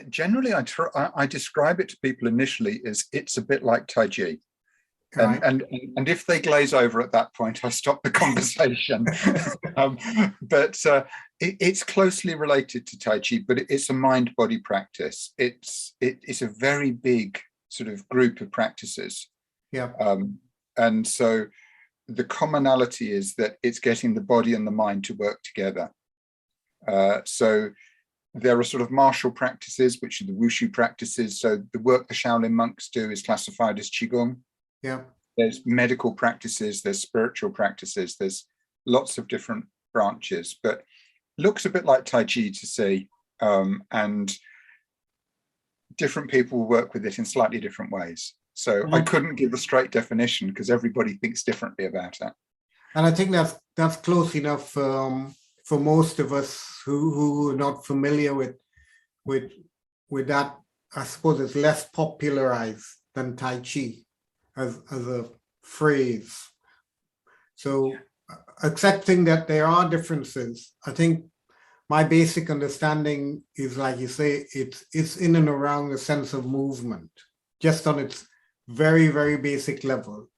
Generally, I describe it to people initially as it's a bit like Tai Chi. Right. And if they glaze over at that point, I stop the conversation. But it's closely related to Tai Chi, but it's a mind-body practice. It's a very big sort of group of practices. Yeah. And so the commonality is that it's getting the body and the mind to work together. So there are sort of martial practices, which are the wushu practices. So the work the Shaolin monks do is classified as Qigong. Yeah. There's medical practices, there's spiritual practices, there's lots of different branches, but looks a bit like Tai Chi to see. And different people work with it in slightly different ways. So I couldn't give a straight definition because everybody thinks differently about it. And I think that's close enough for most of us who are not familiar with that. I suppose it's less popularized than Tai Chi as a phrase. So accepting that there are differences, I think my basic understanding is, like you say, it's in and around the sense of movement, just on its very, very basic level.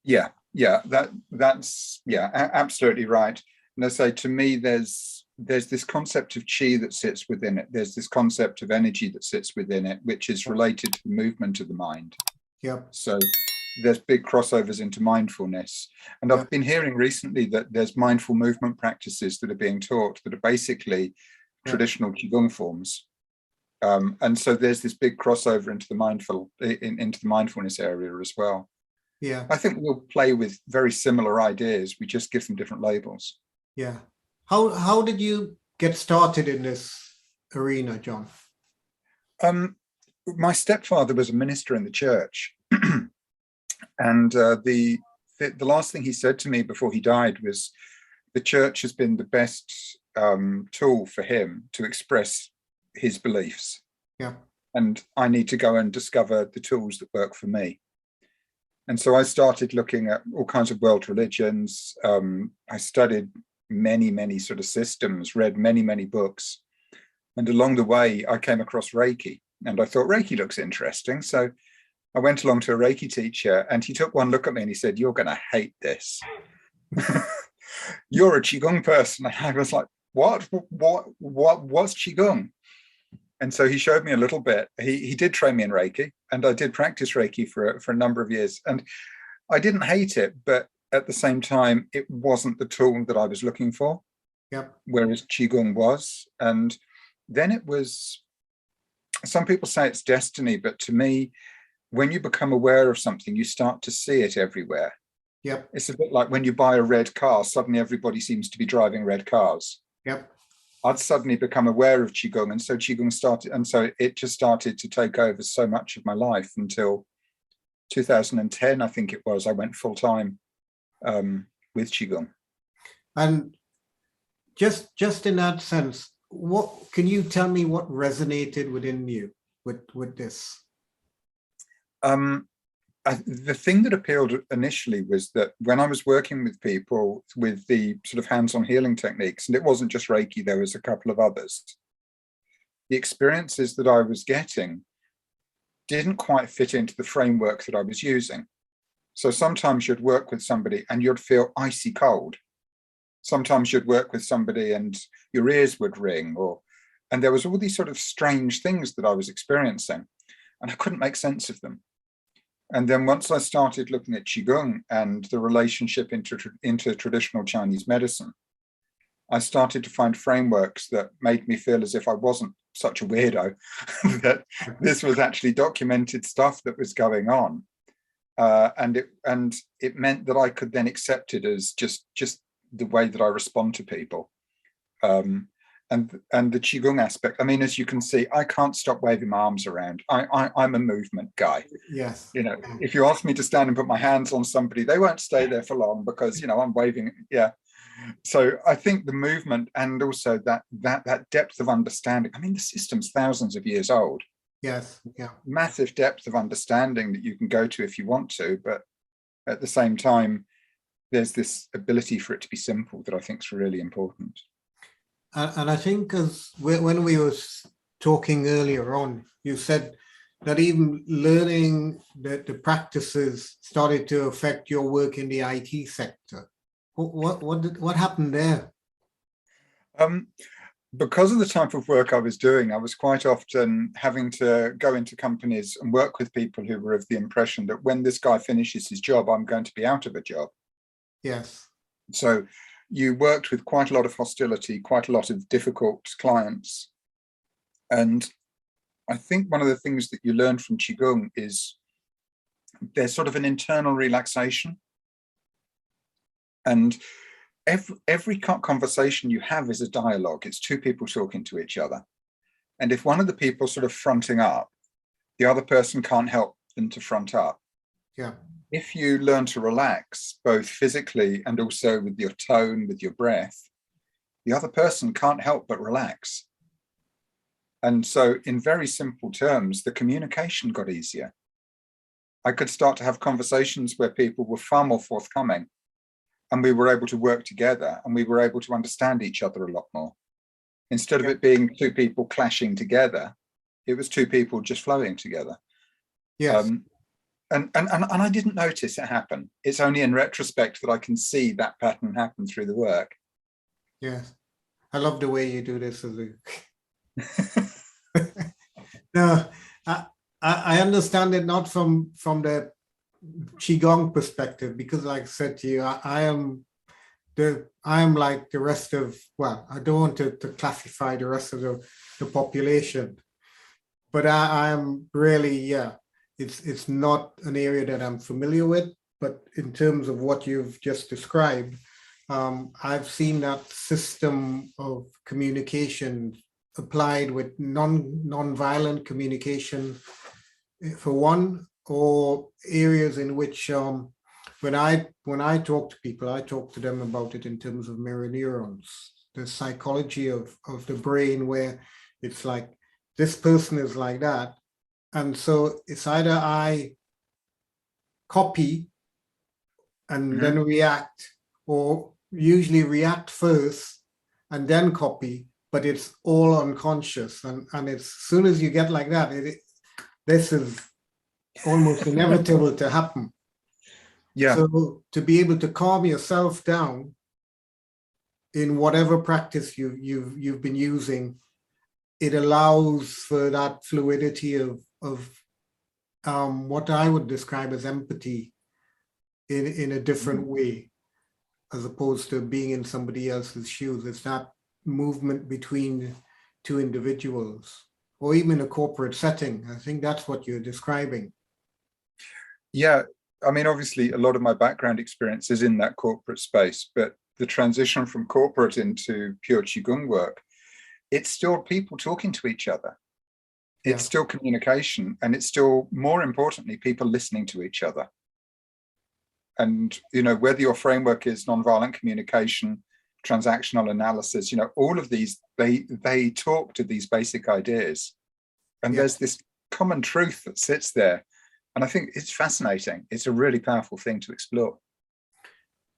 Yeah, that's absolutely right. And I say, to me, there's this concept of chi that sits within it. There's this concept of energy that sits within it, which is related to the movement of the mind. Yeah. So there's big crossovers into mindfulness. And I've been hearing recently that there's mindful movement practices that are being taught that are basically traditional Qigong forms. And so there's this big crossover into the mindfulness area as well. Yeah. I think we'll play with very similar ideas. We just give them different labels. Yeah. How did you get started in this arena, John? My stepfather was a minister in the church. And the last thing he said to me before he died was, the church has been the best tool for him to express his beliefs. Yeah. And I need to go and discover the tools that work for me. And so I started looking at all kinds of world religions. I studied many sort of systems, read many books. And along the way, I came across Reiki. And I thought, Reiki looks interesting. So I went along to a Reiki teacher, and he took one look at me and he said, "You're going to hate this. You're a Qigong person." And I was like, what's Qigong? And so he showed me a little bit. He did train me in Reiki, and I did practice Reiki for a number of years. And I didn't hate it, but at the same time, it wasn't the tool that I was looking for. Yep. Whereas Qigong was. And then it was, some people say it's destiny, but to me, when you become aware of something, you start to see it everywhere. Yep. It's a bit like when you buy a red car, suddenly everybody seems to be driving red cars. Yep. I'd suddenly become aware of Qigong, and so Qigong started, and so it just started to take over so much of my life until 2010, I think it was. I went full time with Qigong. And just in that sense, what can you tell me what resonated within you with this? The thing that appealed initially was that when I was working with people with the sort of hands-on healing techniques, and it wasn't just Reiki, there was a couple of others, the experiences that I was getting didn't quite fit into the framework that I was using. So sometimes you'd work with somebody and you'd feel icy cold. Sometimes you'd work with somebody and your ears would ring, and there was all these sort of strange things that I was experiencing, and I couldn't make sense of them. And then once I started looking at Qigong and the relationship into traditional Chinese medicine, I started to find frameworks that made me feel as if I wasn't such a weirdo, that this was actually documented stuff that was going on. And it meant that I could then accept it as just the way that I respond to people. And the Qigong aspect, I mean, as you can see, I can't stop waving my arms around. I'm a movement guy. Yes. You know, if you ask me to stand and put my hands on somebody, they won't stay there for long because, you know, I'm waving. Yeah. So I think the movement, and also that depth of understanding. I mean, the system's thousands of years old. Yes. Yeah. Massive depth of understanding that you can go to if you want to, but at the same time, there's this ability for it to be simple that I think is really important. And I think as when we were talking earlier on, you said that even learning the practices started to affect your work in the IT sector. What happened there? Um, because of the type of work I was doing, I was quite often having to go into companies and work with people who were of the impression that when this guy finishes his job, I'm going to be out of a job. Yes. So you worked with quite a lot of hostility, quite a lot of difficult clients. And I think one of the things that you learn from Qigong is there's sort of an internal relaxation. And every conversation you have is a dialogue. It's two people talking to each other. And if one of the people sort of fronting up, the other person can't help them to front up. Yeah. If you learn to relax, both physically and also with your tone, with your breath, the other person can't help but relax. And so in very simple terms, the communication got easier. I could start to have conversations where people were far more forthcoming, and we were able to work together, and we were able to understand each other a lot more. Instead of it being two people clashing together, it was two people just flowing together. Yes. And I didn't notice it happen. It's only in retrospect that I can see that pattern happen through the work. Yes. I love the way you do this. No, I understand it not from the Qigong perspective, because like I said to you, I am like the rest of, well, I don't want to classify the rest of the population, but I am really, yeah, it's not an area that I'm familiar with, but in terms of what you've just described, I've seen that system of communication applied with non-violent communication for one, or areas in which when I talk to people, I talk to them about it in terms of mirror neurons, the psychology of the brain, where it's like this person is like that, and so it's either I copy and then react, or usually react first and then copy, but it's all unconscious, and it's, as soon as you get like that, this is almost inevitable to happen. Yeah. So to be able to calm yourself down in whatever practice you've been using, it allows for that fluidity of what I would describe as empathy in a different way, as opposed to being in somebody else's shoes. It's that movement between two individuals, or even in a corporate setting. I think that's what you're describing. Yeah, I mean, obviously, a lot of my background experience is in that corporate space, but the transition from corporate into pure Qigong work, it's still people talking to each other. It's still communication, and it's still, more importantly, people listening to each other. And, you know, whether your framework is nonviolent communication, transactional analysis, you know, all of these, they talk to these basic ideas. And there's this common truth that sits there. And I think it's fascinating. It's a really powerful thing to explore.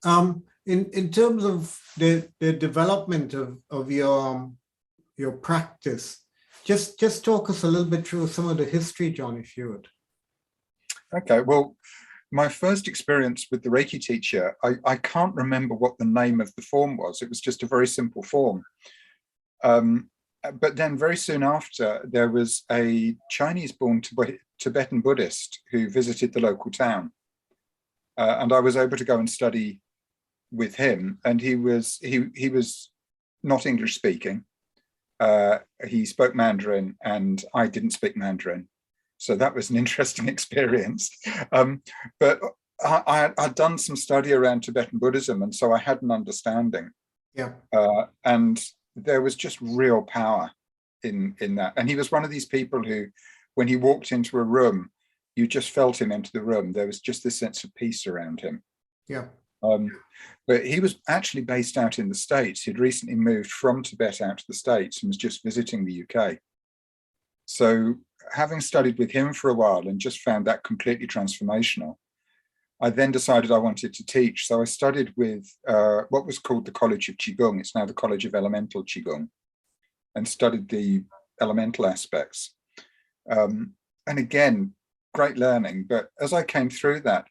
In terms of the development of your practice, just talk us a little bit through some of the history, John, if you would. Okay, well, my first experience with the Reiki teacher, I can't remember what the name of the form was. It was just a very simple form. But then very soon after, there was a Chinese-born Tibetan Buddhist who visited the local town. And I was able to go and study with him. And he was not English speaking. He spoke Mandarin, and I didn't speak Mandarin. So that was an interesting experience. But I'd done some study around Tibetan Buddhism, and so I had an understanding. Yeah. And there was just real power in that. And he was one of these people who, when he walked into a room, you just felt him into the room. There was just this sense of peace around him. Yeah. But he was actually based out in the States. He'd recently moved from Tibet out to the States and was just visiting the UK. So having studied with him for a while and just found that completely transformational, I then decided I wanted to teach. So I studied with what was called the College of Qigong. It's now the College of Elemental Qigong, and studied the elemental aspects. And again, great learning. But as I came through that,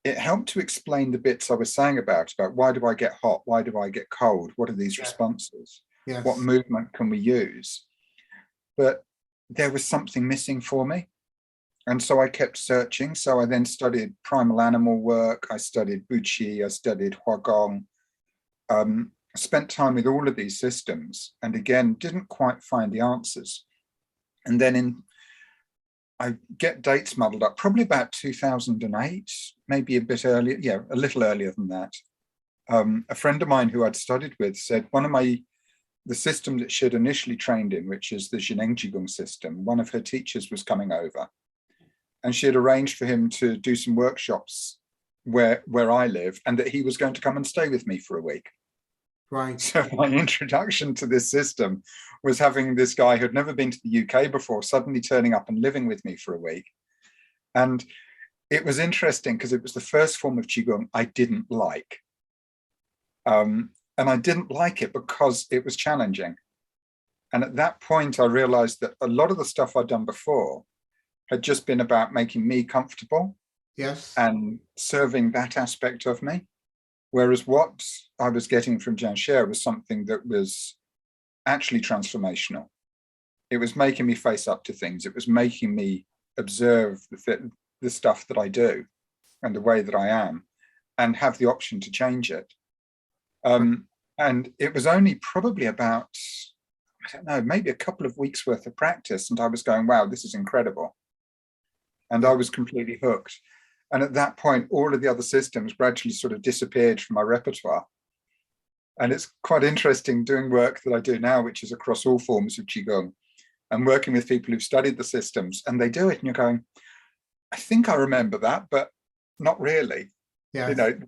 it helped to explain the bits I was saying about why do I get hot? Why do I get cold? What are these responses? Yes. What movement can we use? But there was something missing for me. And so I kept searching. So I then studied primal animal work. I studied Buqi. I studied Qigong. Spent time with all of these systems. And again, didn't quite find the answers. And then I get dates muddled up, probably about 2008, maybe a bit earlier. Yeah, a little earlier than that. A friend of mine who I'd studied with said the system that she'd initially trained in, which is the Qigong system, one of her teachers was coming over. And she had arranged for him to do some workshops where I live, and that he was going to come and stay with me for a week. Right. So my introduction to this system was having this guy who'd never been to the UK before suddenly turning up and living with me for a week. And it was interesting because it was the first form of Qigong I didn't like. And I didn't like it because it was challenging. And at that point, I realized that a lot of the stuff I'd done before had just been about making me comfortable. Yes. And serving that aspect of me. Whereas what I was getting from Jianxia was something that was actually transformational. It was making me face up to things. It was making me observe the stuff that I do and the way that I am and have the option to change it. And it was only probably about, I don't know, maybe a couple of weeks worth of practice. And I was going, wow, this is incredible. And I was completely hooked. And at that point, all of the other systems gradually sort of disappeared from my repertoire. And it's quite interesting doing work that I do now, which is across all forms of Qigong, and working with people who've studied the systems, and they do it, and you're going, I think I remember that, but not really. Yeah. You know,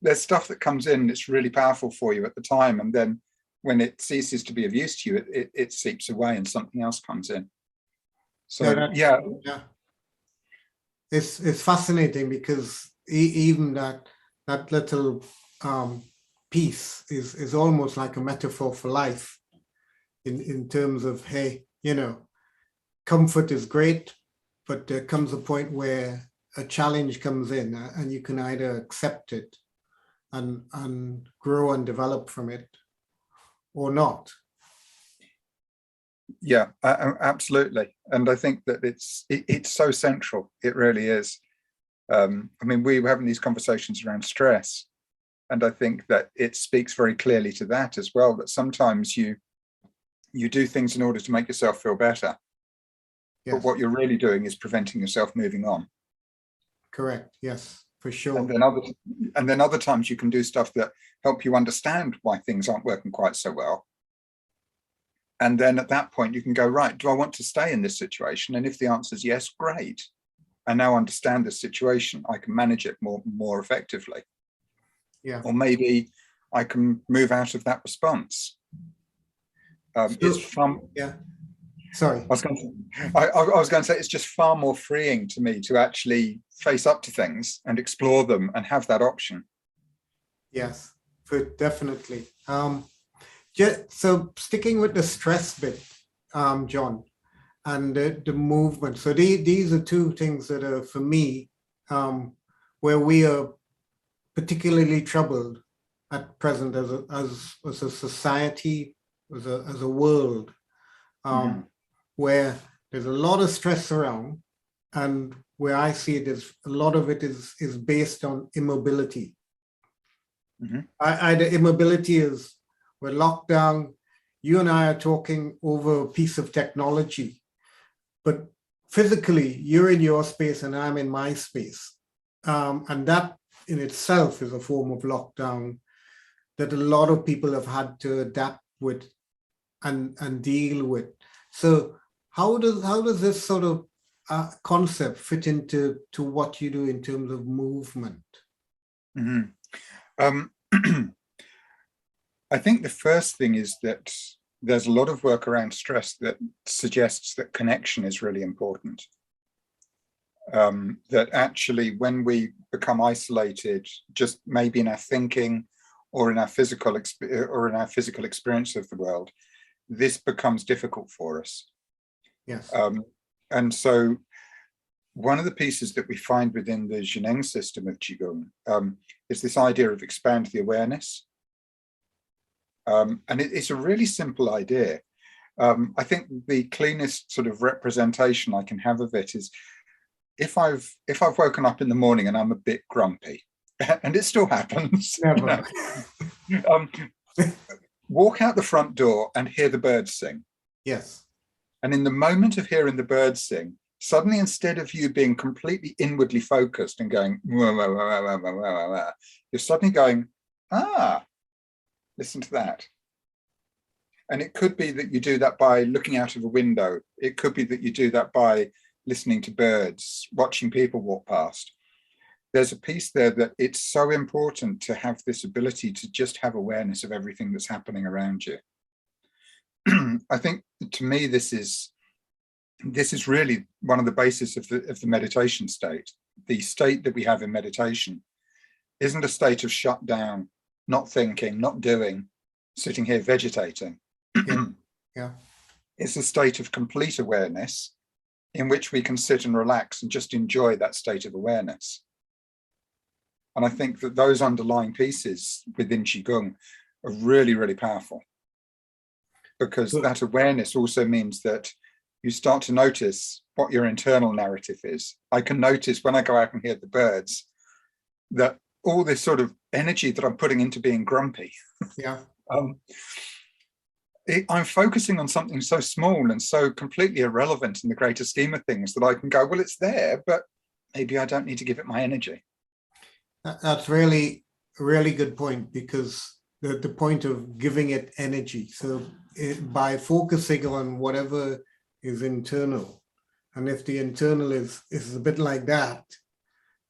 there's stuff that comes in, it's really powerful for you at the time, and then when it ceases to be of use to you, it seeps away and something else comes in. So yeah. It's fascinating because even that little piece is almost like a metaphor for life in terms of, hey, you know, comfort is great, but there comes a point where a challenge comes in and you can either accept it and grow and develop from it or not. Yeah, absolutely. And I think that it's so central. It really is. I mean, we were having these conversations around stress, and I think that it speaks very clearly to that as well, that sometimes you do things in order to make yourself feel better. Yes. But what you're really doing is preventing yourself moving on. Correct. Yes, for sure. And then other times you can do stuff that help you understand why things aren't working quite so well. And then at that point, you can go, right, do I want to stay in this situation? And if the answer is yes, great. I now understand this situation. I can manage it more effectively. Yeah. Or maybe I can move out of that response. It's fun. Yeah. Sorry. I was going to say it's just far more freeing to me to actually face up to things and explore them and have that option. Yes, definitely. So sticking with the stress bit, John, and the movement. So these are two things that are, for me, where we are particularly troubled at present as a society, as a world, where there's a lot of stress around, and where I see it is a lot of it is based on immobility. Either immobility is we're locked down, you and I are talking over a piece of technology, but physically you're in your space and I'm in my space. And that in itself is a form of lockdown that a lot of people have had to adapt with and deal with. So how does this sort of concept fit into what you do in terms of movement? I think the first thing is that there's a lot of work around stress that suggests that connection is really important. That actually when we become isolated, just maybe in our thinking or in our physical experience of the world, this becomes difficult for us. Yes. And so one of the pieces that we find within the Zheneng system of Qigong is this idea of expand the awareness. And it's a really simple idea. I think the cleanest sort of representation I can have of it is if I've woken up in the morning and I'm a bit grumpy, and it still happens, Never. you know, walk out the front door and hear the birds sing. Yes. And in the moment of hearing the birds sing, suddenly, instead of you being completely inwardly focused and going, wah, wah, wah, wah, wah, wah, wah, you're suddenly going, listen to that. And it could be that you do that by looking out of a window. It could be that you do that by listening to birds, watching people walk past. There's a piece there that it's so important to have this ability to just have awareness of everything that's happening around you. I think, to me, this is really one of the bases of the meditation state. The state that we have in meditation isn't a state of shut down, not thinking, not doing, sitting here vegetating. Yeah. It's a state of complete awareness in which we can sit and relax and just enjoy that state of awareness. And I think that those underlying pieces within Qigong are really, really powerful, because that awareness also means that you start to notice what your internal narrative is. I can notice when I go out and hear the birds that all this sort of energy that I'm putting into being grumpy, Yeah. I'm focusing on something so small and so completely irrelevant in the greater scheme of things that I can go, well, it's there, but maybe I don't need to give it my energy. That's really a really good point, because the point of giving it energy. So by focusing on whatever is internal, and if the internal is a bit like that,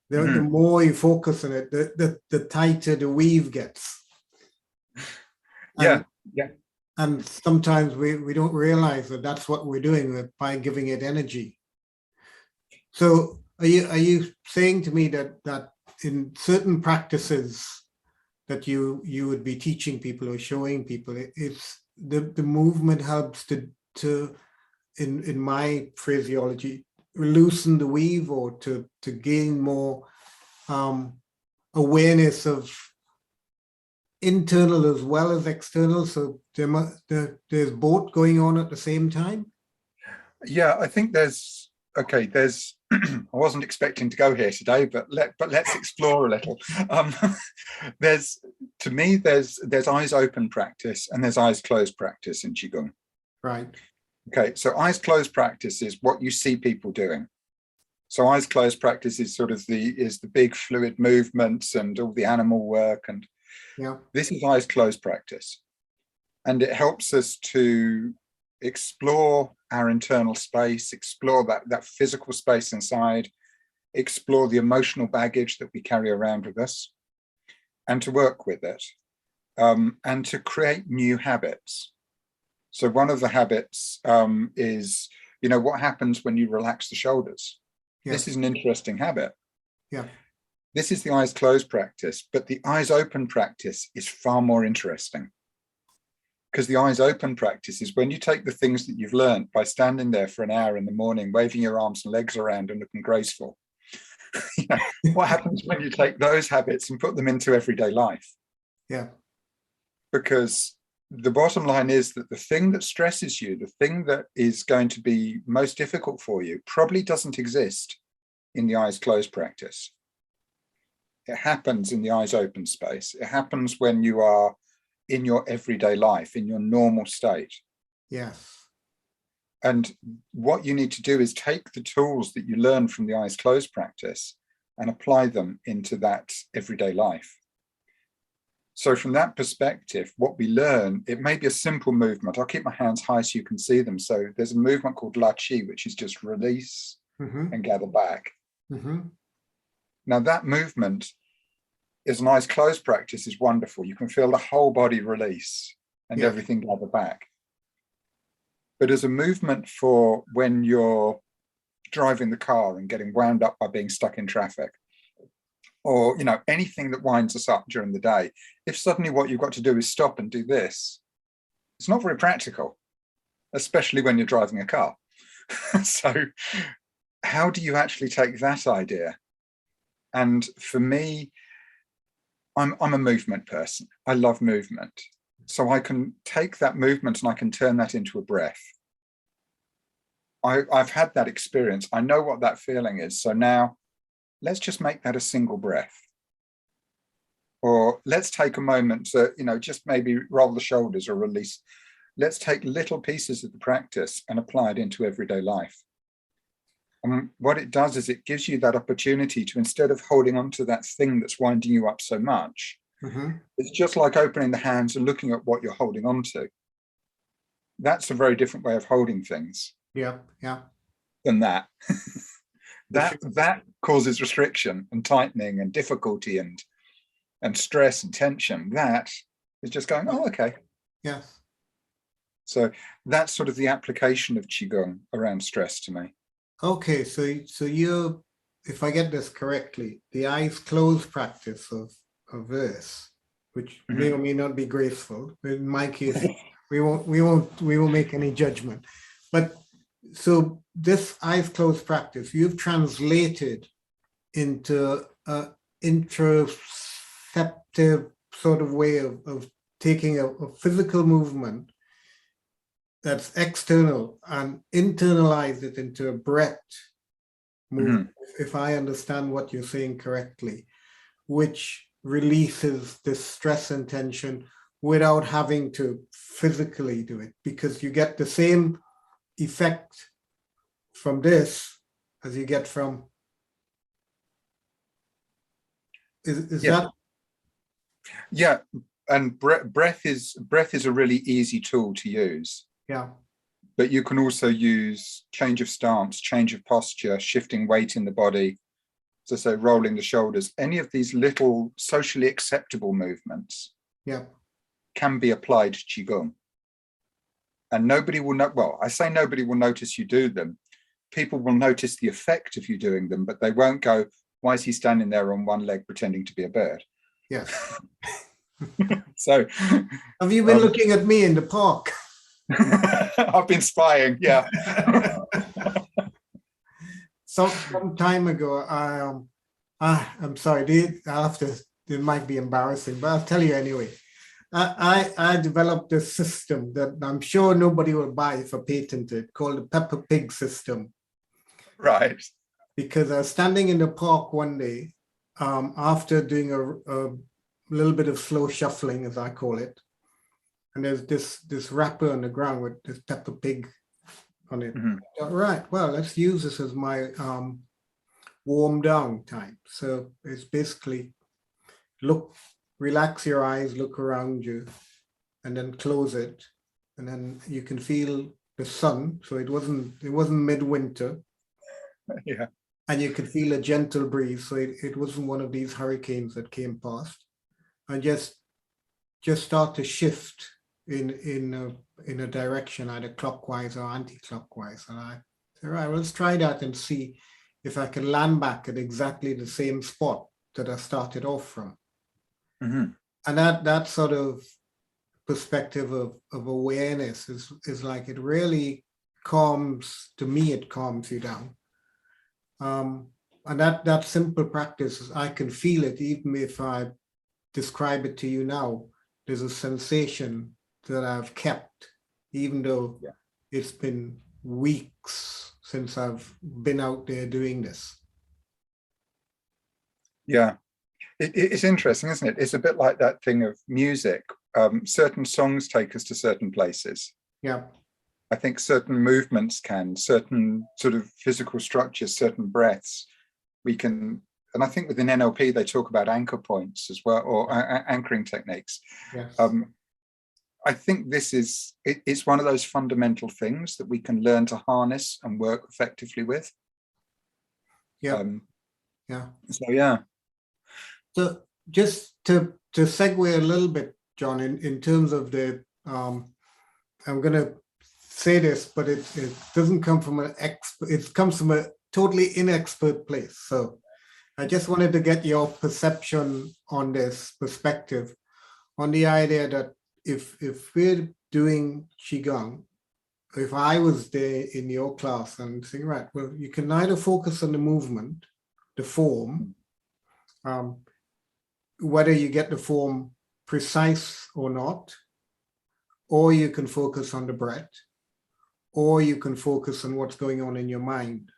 the more you focus on it, the tighter the weave gets. Yeah. And sometimes we don't realize that that's what we're doing by giving it energy. So are you saying to me that in certain practices that you would be teaching people or showing people, it's the movement helps to in my phraseology, loosen the weave, or to gain more awareness of internal as well as external, so there's both going on at the same time? Yeah, I think there's I wasn't expecting to go here today, but let's explore a little. There's eyes open practice and there's eyes closed practice in Qigong. Right. Okay, so eyes closed practice is what you see people doing. So eyes closed practice is sort of the big fluid movements and all the animal work, and this is eyes closed practice. And it helps us to explore our internal space, explore that physical space inside, explore the emotional baggage that we carry around with us, and to work with it, and to create new habits. So one of the habits is, what happens when you relax the shoulders? This is an interesting habit. Yeah. This is the eyes closed practice, but the eyes open practice is far more interesting. Because the eyes open practice is when you take the things that you've learned by standing there for an hour in the morning, waving your arms and legs around and looking graceful. What happens when you take those habits and put them into everyday life? Yeah. Because the bottom line is that the thing that stresses you, the thing that is going to be most difficult for you, probably doesn't exist in the eyes closed practice. It happens in the eyes open space. It happens when you are in your everyday life, in your normal state. Yes. And what you need to do is take the tools that you learn from the eyes closed practice and apply them into that everyday life. So from that perspective, what we learn, it may be a simple movement. I'll keep my hands high so you can see them. So there's a movement called La Qi, which is just release and gather back. Now that movement is an eyes closed practice, is wonderful. You can feel the whole body release and everything gather back. But as a movement for when you're driving the car and getting wound up by being stuck in traffic, or anything that winds us up during the day, if suddenly what you've got to do is stop and do this, it's not very practical. especially when you're driving a car. So how do you actually take that idea? And for me, I'm a movement person. I love movement. So I can take that movement and I can turn that into a breath. I've had that experience. I know what that feeling is. So now let's just make that a single breath. Or let's take a moment to, just maybe roll the shoulders or release. Let's take little pieces of the practice and apply it into everyday life. And what it does is it gives you that opportunity to, instead of holding on to that thing that's winding you up so much, it's just like opening the hands and looking at what you're holding on to. That's a very different way of holding things. Yeah, yeah. Than that. that causes restriction and tightening and difficulty and stress and tension. That is just going, oh, okay. Yes. So that's sort of the application of Qigong around stress to me. Okay, so you're, if I get this correctly, the eyes closed practice of this, which may or may not be graceful. In my case, we won't make any judgment. But so this eyes closed practice, you've translated into an introspective sort of way of taking a physical movement that's external and internalize it into a breath movement, if I understand what you're saying correctly, which releases the stress and tension without having to physically do it, because you get the same effect from this as you get from, is that? Yeah, and breath is a really easy tool to use. Yeah. But you can also use change of stance, change of posture, shifting weight in the body, so say rolling the shoulders. Any of these little socially acceptable movements can be applied to Qigong. And nobody will know, well, I say nobody will notice you do them. People will notice the effect of you doing them, but they won't go, why is he standing there on one leg pretending to be a bird? Yes. So have you been looking at me in the park? I've been spying, yeah. Some time ago, I'm sorry, it might be embarrassing, but I'll tell you anyway. I developed a system that I'm sure nobody will buy if I patent it, called the Peppa Pig System. Right. Because I was standing in the park one day, after doing a little bit of slow shuffling, as I call it. And there's this wrapper on the ground with this Peppa Pig on it. All right, well, let's use this as my warm down time. So it's basically relax your eyes, look around you, and then close it. And then you can feel the sun. So it wasn't midwinter. Yeah. And you could feel a gentle breeze. So it wasn't one of these hurricanes that came past. And just start to shift in a direction, either clockwise or anti-clockwise. And I said, right, let's try that and see if I can land back at exactly the same spot that I started off from. And that sort of perspective of awareness is like, it really calms, to me, it calms you down. And that simple practice, I can feel it, even if I describe it to you now. There's a sensation that I've kept, even though it's been weeks since I've been out there doing this. Yeah, it's interesting, isn't it? It's a bit like that thing of music. Certain songs take us to certain places. Yeah. I think certain movements can, certain sort of physical structures, certain breaths, we can. And I think within NLP, they talk about anchor points as well, or anchoring techniques. Yes. I think it's one of those fundamental things that we can learn to harness and work effectively with. Yeah. So, yeah. So just to segue a little bit, John, in terms of the, I'm going to say this, but it doesn't come from an expert, it comes from a totally inexpert place. So I just wanted to get your perception on this perspective, on the idea that if we're doing Qigong, if I was there in your class and saying, right, well, you can either focus on the movement, the form, whether you get the form precise or not, or you can focus on the breath, or you can focus on what's going on in your mind.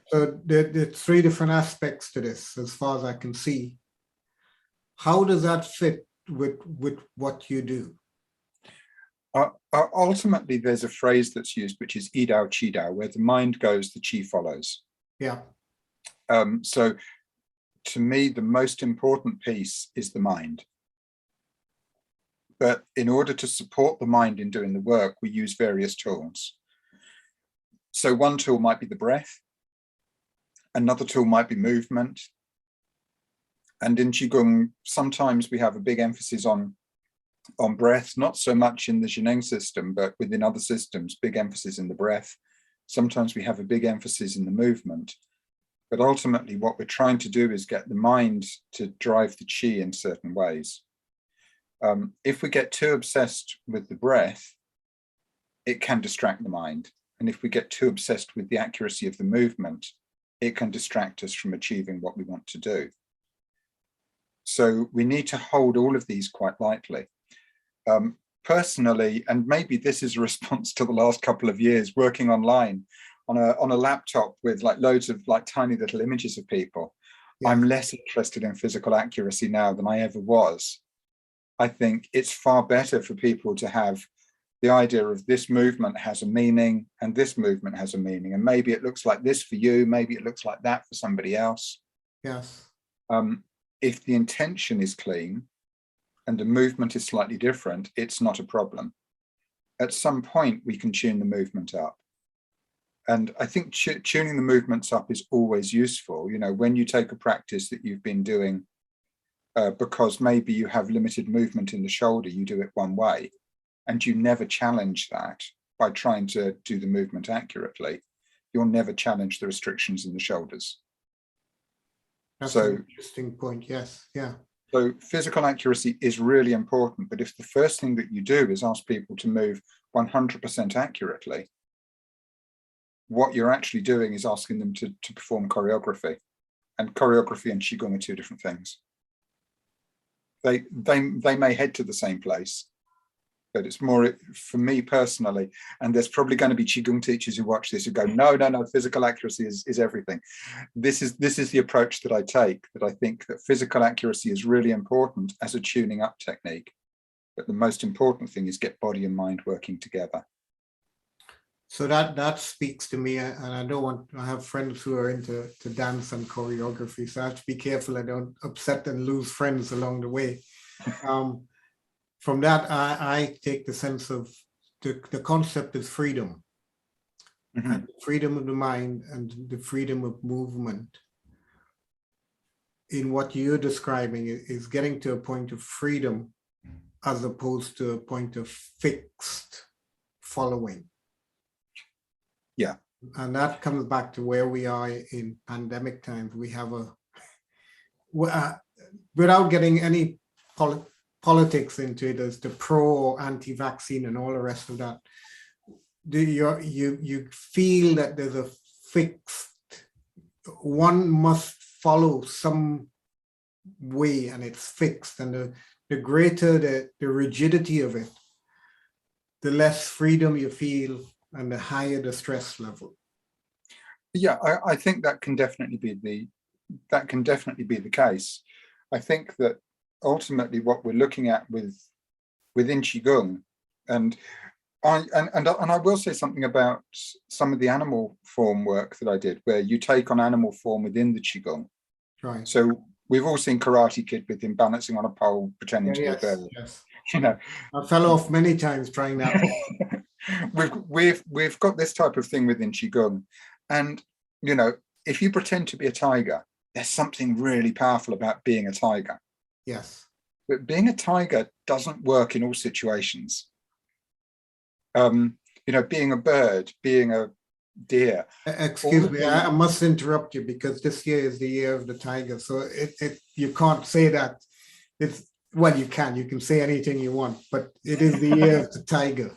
So there are three different aspects to this, as far as I can see. How does that fit with what you do? Ultimately, there's a phrase that's used, which is Idao Qidao, where the mind goes, the Qi follows. Yeah. So to me, the most important piece is the mind. But in order to support the mind in doing the work, we use various tools. So one tool might be the breath. Another tool might be movement. And in Qigong, sometimes we have a big emphasis on breath, not so much in the Qigong system, but within other systems, big emphasis in the breath. Sometimes we have a big emphasis in the movement. But ultimately, what we're trying to do is get the mind to drive the Qi in certain ways. If we get too obsessed with the breath, it can distract the mind. And if we get too obsessed with the accuracy of the movement, it can distract us from achieving what we want to do. So we need to hold all of these quite lightly. Personally, and maybe this is a response to the last couple of years working online on a laptop with like loads of like tiny little images of people, yeah. I'm less interested in physical accuracy now than I ever was. I think it's far better for people to have the idea of this movement has a meaning and this movement has a meaning, and maybe it looks like this for you, maybe it looks like that for somebody else. Yes. If the intention is clean and the movement is slightly different, it's not a problem. At some point, we can tune the movement up. And I think tuning the movements up is always useful. You know, when you take a practice that you've been doing because maybe you have limited movement in the shoulder, you do it one way, and you never challenge that by trying to do the movement accurately, you'll never challenge the restrictions in the shoulders. That's an interesting point, yes, yeah. So physical accuracy is really important, but if the first thing that you do is ask people to move 100% accurately, what you're actually doing is asking them to perform choreography, and choreography and Qigong are two different things. They may head to the same place, but it's more for me personally, and there's probably going to be Qigong teachers who watch this who go, no, physical accuracy is everything. This is the approach that I take, that I think that physical accuracy is really important as a tuning up technique, but the most important thing is get body and mind working together. So that speaks to me, and I have friends who are into dance and choreography, so I have to be careful I don't upset and lose friends along the way. From that, I take the sense of the concept is freedom, and freedom of the mind and the freedom of movement. In what you're describing is getting to a point of freedom as opposed to a point of fixed following. Yeah. And that comes back to where we are in pandemic times. We have without getting any politics into it as the pro or anti-vaccine and all the rest of that, you feel that there's a fixed, one must follow some way and it's fixed, and the greater the rigidity of it, the less freedom you feel and the higher the stress level. Yeah, I think that can definitely be the case. I think that ultimately what we're looking at within Qigong, and I will say something about some of the animal form work that I did, where you take on animal form within the Qigong. Right. So we've all seen Karate Kid with him balancing on a pole, pretending to be a bird. Yes. You know, I fell off many times trying that. we've got this type of thing within Qigong, and you know, if you pretend to be a tiger, there's something really powerful about being a tiger. Yes. But being a tiger doesn't work in all situations. You know, being a bird, being a deer. Excuse me, I must interrupt you because this year is the year of the tiger. So you can't say that. Well, you can say anything you want, but it is the year of the tiger.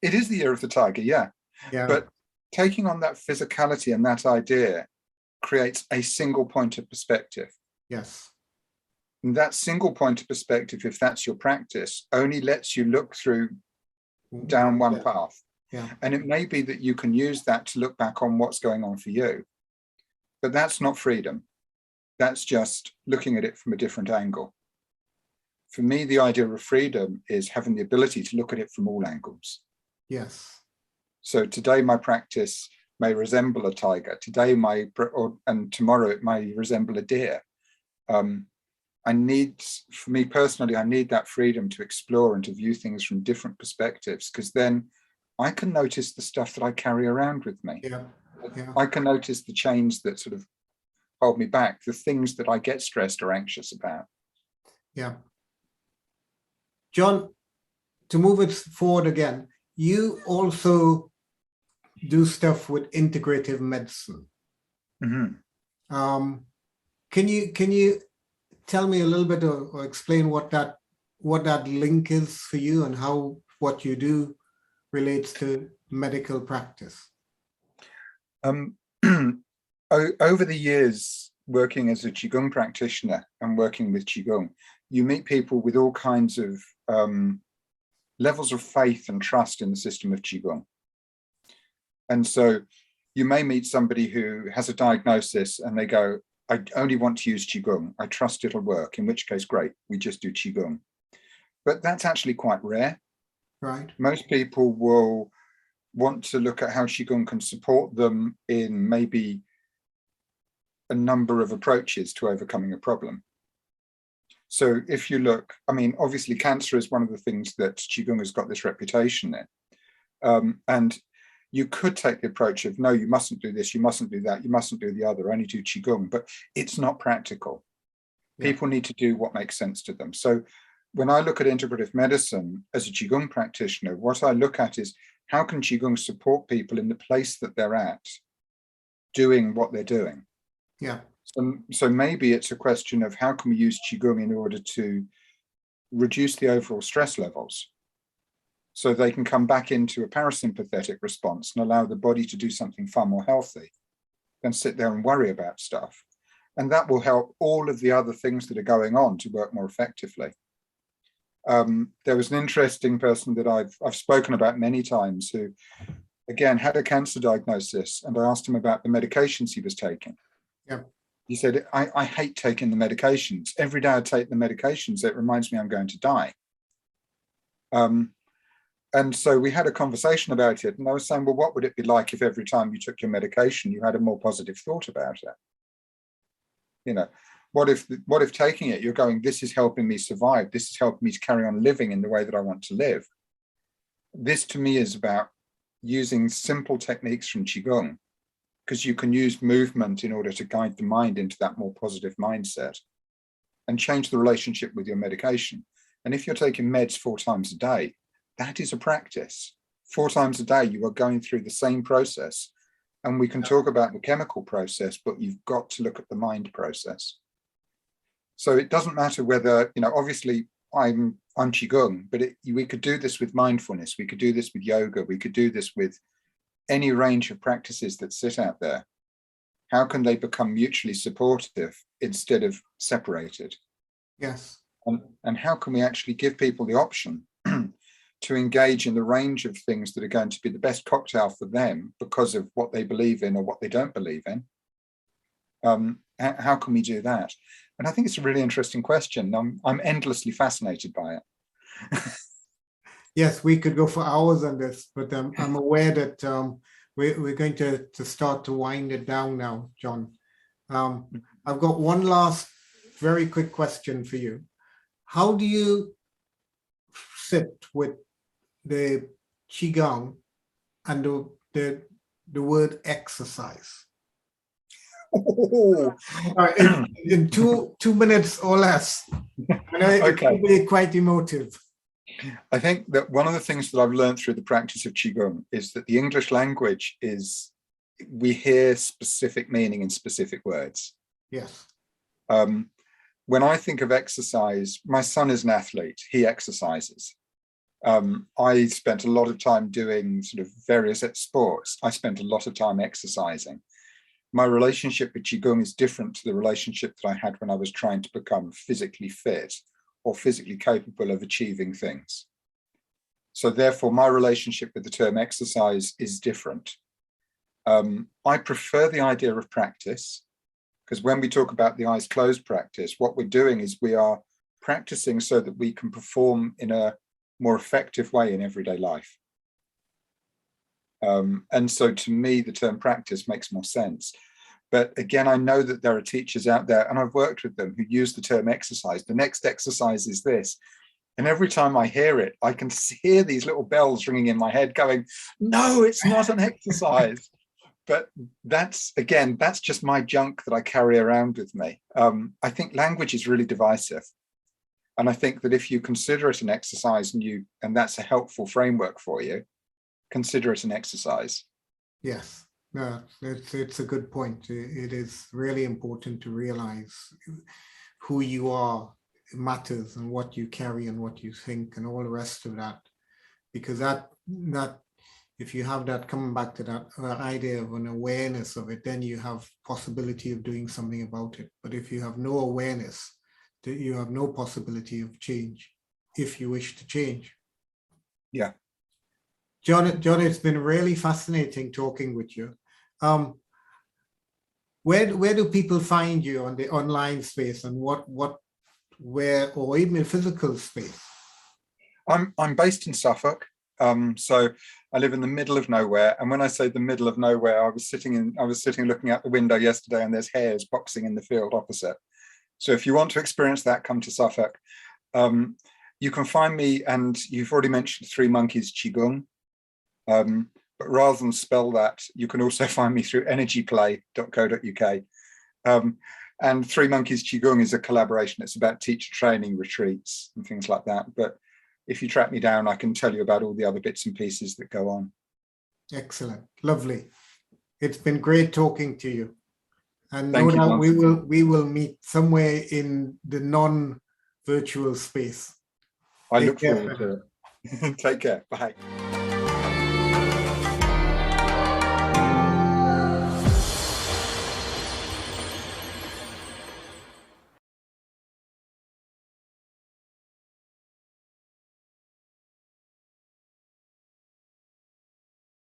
It is the year of the tiger, yeah. Yeah. But taking on that physicality and that idea creates a single point of perspective. Yes. And that single point of perspective, if that's your practice, only lets you look through down one path. Yeah. And it may be that you can use that to look back on what's going on for you. But that's not freedom. That's just looking at it from a different angle. For me, the idea of freedom is having the ability to look at it from all angles. Yes. So today my practice may resemble a tiger. Today and tomorrow it may resemble a deer. For me personally, I need that freedom to explore and to view things from different perspectives, because then I can notice the stuff that I carry around with me. Yeah. Yeah. I can notice the chains that sort of hold me back, the things that I get stressed or anxious about. Yeah. John, to move it forward again, you also do stuff with integrative medicine. Mm-hmm. Can you tell me a little bit or explain what that link is for you and how what you do relates to medical practice? Over the years, working as a Qigong practitioner and working with Qigong, you meet people with all kinds of levels of faith and trust in the system of Qigong. And so you may meet somebody who has a diagnosis and they go, I only want to use Qigong. I trust it'll work, in which case, great, we just do Qigong. But that's actually quite rare. Right. Most people will want to look at how Qigong can support them in maybe a number of approaches to overcoming a problem. So if you look, I mean, obviously cancer is one of the things that Qigong has got this reputation in. And you could take the approach of, no, you mustn't do this, you mustn't do that, you mustn't do the other, only do Qigong, but it's not practical. Yeah. People need to do what makes sense to them. So when I look at integrative medicine as a Qigong practitioner, what I look at is how can Qigong support people in the place that they're at, doing what they're doing. Yeah. So maybe it's a question of how can we use Qigong in order to reduce the overall stress levels so they can come back into a parasympathetic response and allow the body to do something far more healthy than sit there and worry about stuff. And that will help all of the other things that are going on to work more effectively. There was an interesting person that I've spoken about many times who, again, had a cancer diagnosis, and I asked him about the medications he was taking. Yeah. He said, I hate taking the medications. Every day I take the medications, it reminds me I'm going to die. And so we had a conversation about it, and I was saying, well, what would it be like if every time you took your medication, you had a more positive thought about it? You know, what if taking it, you're going, this is helping me survive. This is helping me to carry on living in the way that I want to live. This to me is about using simple techniques from Qigong, because you can use movement in order to guide the mind into that more positive mindset and change the relationship with your medication. And if you're taking meds 4 times a day, that is a practice. 4 times a day, you are going through the same process. And we can talk about the chemical process, but you've got to look at the mind process. So it doesn't matter whether, you know, obviously I'm Qigong, but we could do this with mindfulness. We could do this with yoga. We could do this with any range of practices that sit out there. How can they become mutually supportive instead of separated? Yes. And how can we actually give people the option to engage in the range of things that are going to be the best cocktail for them because of what they believe in or what they don't believe in? How can we do that? And I think it's a really interesting question. I'm endlessly fascinated by it. Yes, we could go for hours on this, but I'm aware that we're going to start to wind it down now, John. I've got one last very quick question for you. How do you sit with the Qigong and the word exercise? Oh. In two minutes or less. I know it can be quite emotive. I think that one of the things that I've learned through the practice of Qigong is that the English language is, we hear specific meaning in specific words. Yes. When I think of exercise, my son is an athlete, he exercises. I spent a lot of time doing sort of various sports. I spent a lot of time exercising. My relationship with Qigong is different to the relationship that I had when I was trying to become physically fit or physically capable of achieving things. So therefore, my relationship with the term exercise is different. I prefer the idea of practice, because when we talk about the eyes closed practice, what we're doing is we are practicing so that we can perform in a more effective way in everyday life. And so to me, the term practice makes more sense. But again, I know that there are teachers out there, and I've worked with them, who use the term exercise. The next exercise is this. And every time I hear it, I can hear these little bells ringing in my head going, no, it's not an exercise. But that's, again, that's just my junk that I carry around with me. I think language is really divisive. And I think that if you consider it an exercise and that's a helpful framework for you, consider it an exercise. Yes, no, it's a good point. It is really important to realize who you are matters, and what you carry and what you think and all the rest of that, because that if you have that, coming back to that idea of an awareness of it, then you have possibility of doing something about it. But if you have no awareness, you have no possibility of change if you wish to change. Yeah. John, it's been really fascinating talking with you. Where do people find you on the online space, and where, or even in physical space? I'm based in Suffolk, so I live in the middle of nowhere. And when I say the middle of nowhere, I was sitting looking out the window yesterday, and there's hares boxing in the field opposite. So if you want to experience that, come to Suffolk. You can find me, and you've already mentioned Three Monkeys Qigong. But rather than spell that, you can also find me through energyplay.co.uk. And Three Monkeys Qigong is a collaboration. It's about teacher training retreats and things like that. But if you track me down, I can tell you about all the other bits and pieces that go on. Excellent. Lovely. It's been great talking to you. And no Thank you, doubt Martin. we will meet somewhere in the non-virtual space. I look forward to it. Take care. Bye.